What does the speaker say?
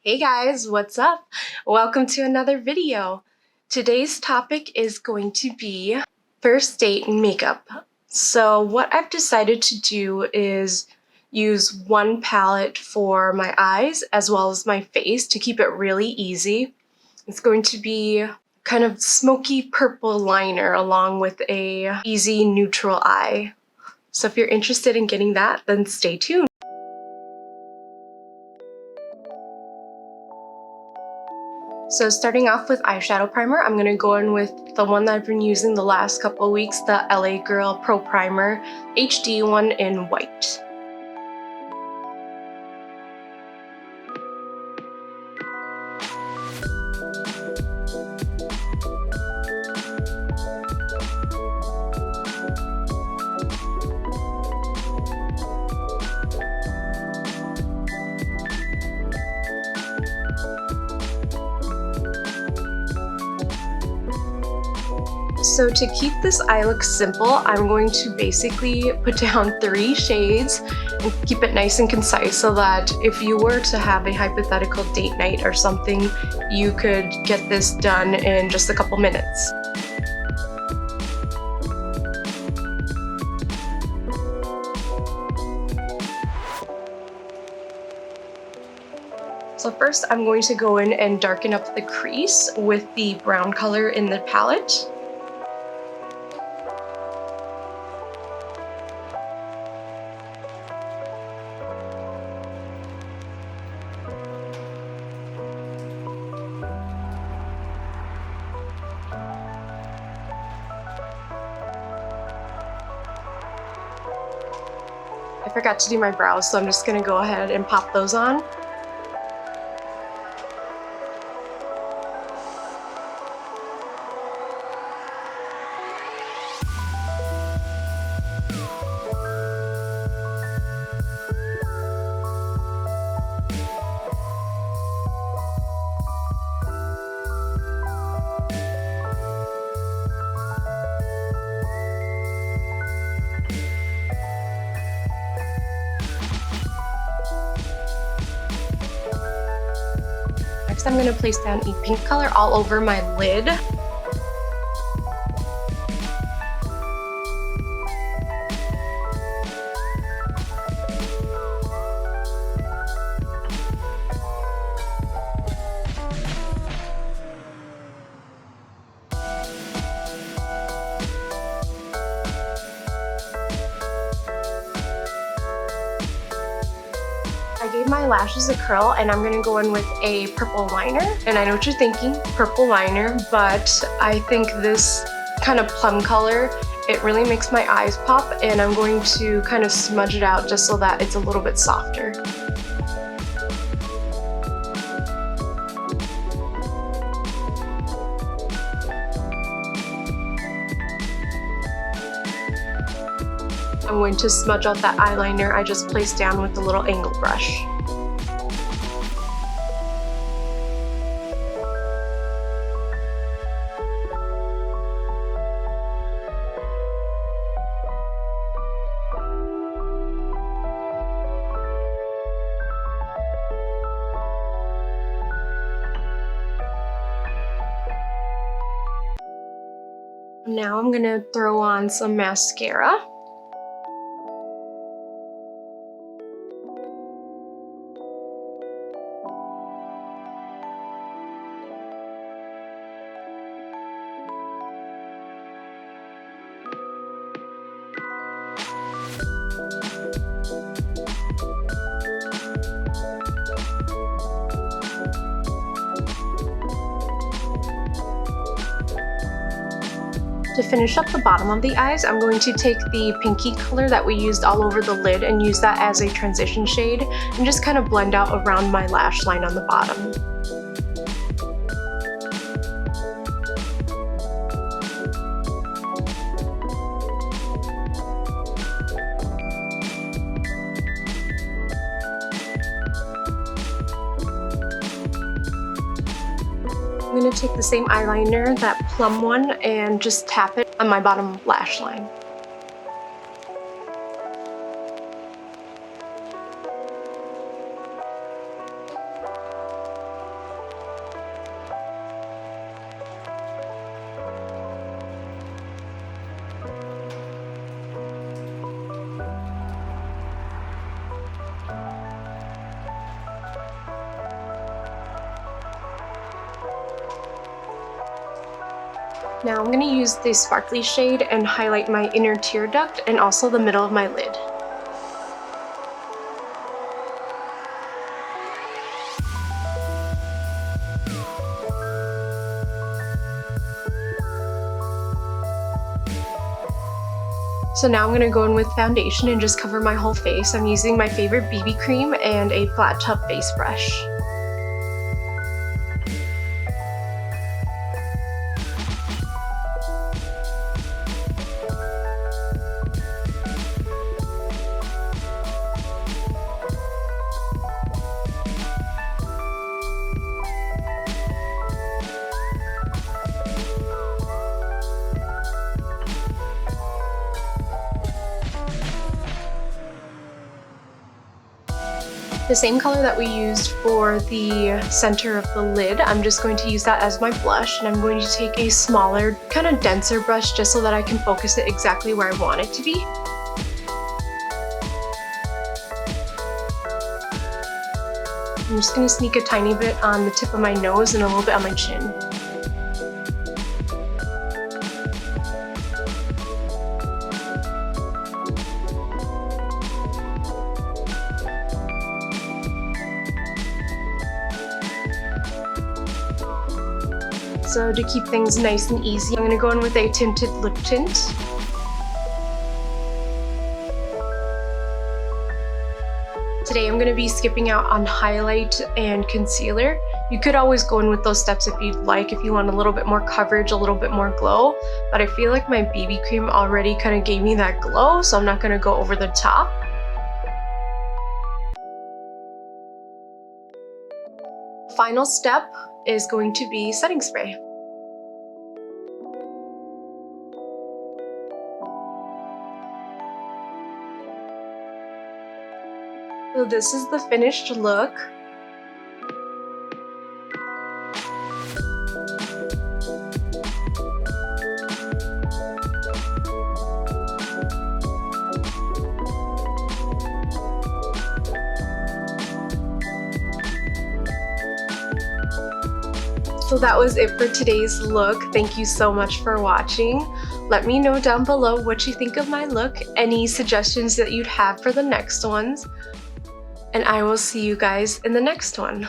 Hey guys, what's up? Welcome to another video. Today's topic is going to be first date makeup. So what I've decided to do is use one palette for my eyes as well as my face to keep it really easy. It's going to be kind of smoky purple liner along with a easy neutral eye. So if you're interested in getting that, then stay tuned. So starting off with eyeshadow primer, I'm going to go in with the one that I've been using the last couple of weeks, the LA Girl Pro Primer HD one in white. So to keep this eye look simple, I'm going to basically put down 3 shades and keep it nice and concise so that if you were to have a hypothetical date night or something, you could get this done in just a couple minutes. So first I'm going to go in and darken up the crease with the brown color in the palette. I forgot to do my brows, so I'm just going to go ahead and pop those on. Next, I'm going to place down a pink color all over my lid. I gave my lashes a curl and I'm going to go in with a purple liner. And I know what you're thinking, purple liner, but I think this kind of plum color, it really makes my eyes pop, and I'm going to kind of smudge it out just so that it's a little bit softer. I'm going to smudge out that eyeliner I just placed down with the little angle brush. Now I'm going to throw on some mascara. To finish up the bottom of the eyes, I'm going to take the pinky color that we used all over the lid and use that as a transition shade and just kind of blend out around my lash line on the bottom. I'm going to take the same eyeliner, that Plum one, and just tap it on my bottom lash line. Now I'm going to use the sparkly shade and highlight my inner tear duct and also the middle of my lid. So now I'm going to go in with foundation and just cover my whole face. I'm using my favorite BB cream and a flat top face brush. The same color that we used for the center of the lid, I'm just going to use that as my blush, and I'm going to take a smaller, kind of denser brush just so that I can focus it exactly where I want it to be. I'm just going to sneak a tiny bit on the tip of my nose and a little bit on my chin. So to keep things nice and easy, I'm going to go in with a tinted lip tint. Today I'm going to be skipping out on highlight and concealer. You could always go in with those steps if you'd like, if you want a little bit more coverage, a little bit more glow, but I feel like my BB cream already kind of gave me that glow, so I'm not going to go over the top. Final step is going to be setting spray. So this is the finished look. So that was it for today's look. Thank you so much for watching. Let me know down below what you think of my look, any suggestions that you'd have for the next ones, and I will see you guys in the next one.